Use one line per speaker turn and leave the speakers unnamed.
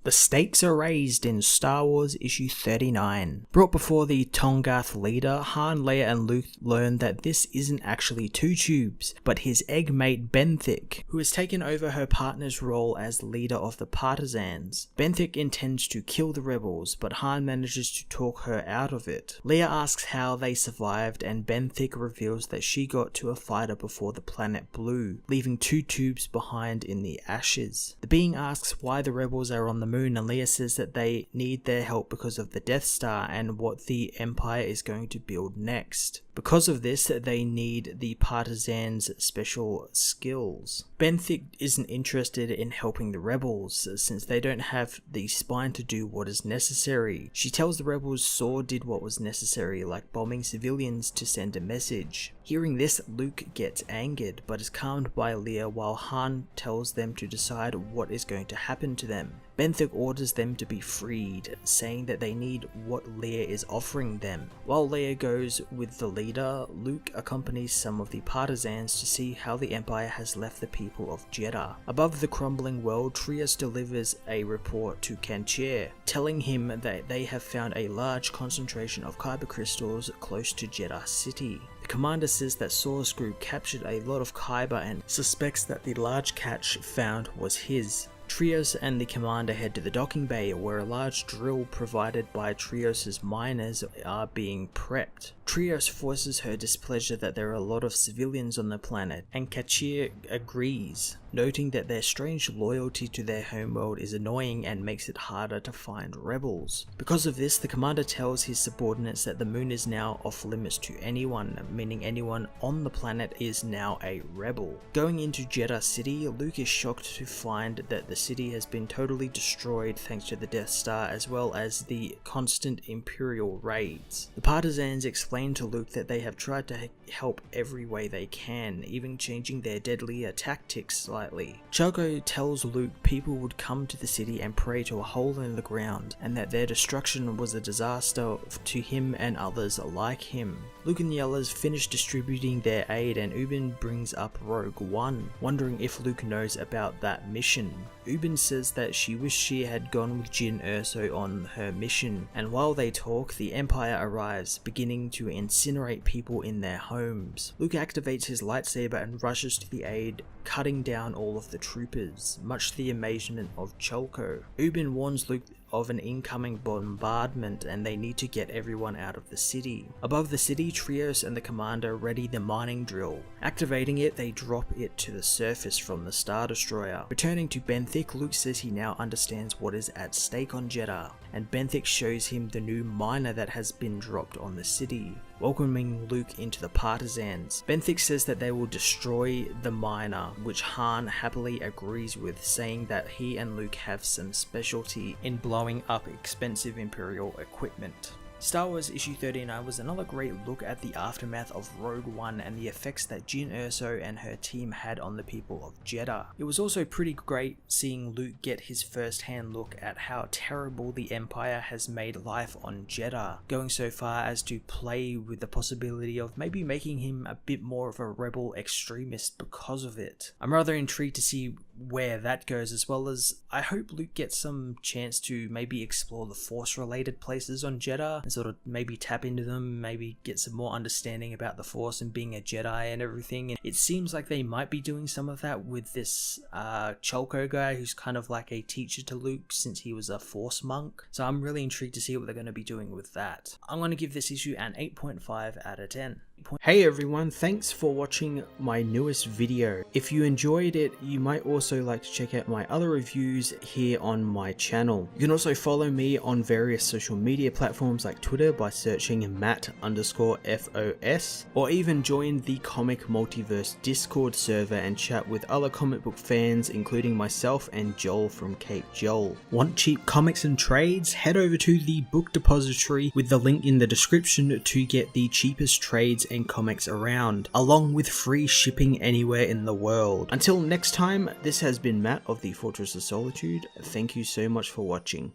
The stakes are raised in Star Wars issue 39. Brought before the Tongath leader, Han, Leia and Luke learn that this isn't actually Two Tubes, but his egg mate Benthic, who has taken over her partner's role as leader of the partisans. Benthic intends to kill the rebels, but Han manages to talk her out of it. Leia asks how they survived, and Benthic reveals that she got to a fighter before the planet blew, leaving Two Tubes behind in the ashes. The being asks why the rebels are on the moon, and Leia says that they need their help because of the Death Star and what the Empire is going to build next. Because of this, they need the partisans' special skills. Benthic isn't interested in helping the rebels, since they don't have the spine to do what is necessary. She tells the rebels Saw did what was necessary, like bombing civilians to send a message. Hearing this, Luke gets angered, but is calmed by Leia while Han tells them to decide what is going to happen to them. Benthic orders them to be freed, saying that they need what Leia is offering them. While Leia goes with the leader, Luke accompanies some of the partisans to see how the Empire has left the people of Jedha. Above the crumbling world, Trios delivers a report to Kanchir, telling him that they have found a large concentration of kyber crystals close to Jedha City. The commander says that Saw's group captured a lot of kyber and suspects that the large catch found was his. Trios and the commander head to the docking bay, where a large drill provided by Trios' miners are being prepped. Trios voices her displeasure that there are a lot of civilians on the planet, and Kachir agrees, noting that their strange loyalty to their homeworld is annoying and makes it harder to find rebels. Because of this, the commander tells his subordinates that the moon is now off limits to anyone, meaning anyone on the planet is now a rebel. Going into Jedha City, Luke is shocked to find that the city has been totally destroyed thanks to the Death Star, as well as the constant Imperial raids. The partisans explain to Luke that they have tried to help every way they can, even changing their deadlier tactics slightly. Choco tells Luke people would come to the city and pray to a hole in the ground, and that their destruction was a disaster to him and others like him. Luke and the others finish distributing their aid, and Ubin brings up Rogue One, wondering if Luke knows about that mission. Ubin says that she wished she had gone with Jyn Erso on her mission, and while they talk, the Empire arrives, beginning to incinerate people in their homes. Luke activates his lightsaber and rushes to the aid, cutting down all of the troopers, much to the amazement of Cholko. Ubin warns Luke of an incoming bombardment, and they need to get everyone out of the city. Above the city, Trios and the commander ready the mining drill. Activating it, they drop it to the surface from the Star Destroyer. Returning to Benthic, Luke says he now understands what is at stake on Jedha, and Benthic shows him the new miner that has been dropped on the city, welcoming Luke into the partisans. Benthic says that they will destroy the miner, which Han happily agrees with, saying that he and Luke have some specialty in blowing up expensive Imperial equipment. Star Wars issue 39 was another great look at the aftermath of Rogue One and the effects that Jyn Erso and her team had on the people of Jedha. It was also pretty great seeing Luke get his first-hand look at how terrible the Empire has made life on Jedha, going so far as to play with the possibility of maybe making him a bit more of a rebel extremist because of it. I'm rather intrigued to see where that goes, as well as I hope Luke gets some chance to maybe explore the Force related places on Jedha and sort of maybe tap into them, maybe get some more understanding about the Force and being a Jedi and everything. And it seems like they might be doing some of that with this Cholko guy, who's kind of like a teacher to Luke since he was a Force monk. So I'm really intrigued to see what they're going to be doing with that. I'm going to give this issue an 8.5 out of 10. Hey everyone, thanks for watching my newest video. If you enjoyed it, you might also like to check out my other reviews here on my channel. You can also follow me on various social media platforms like Twitter by searching Matt_FOS, or even join the Comic Multiverse Discord server and chat with other comic book fans, including myself and Joel from Cape Joel. Want cheap comics and trades? Head over to the book depository with the link in the description to get the cheapest trades and comics around, along with free shipping anywhere in the world. Until next time, this has been Matt of the Fortress of Solitude. Thank you so much for watching.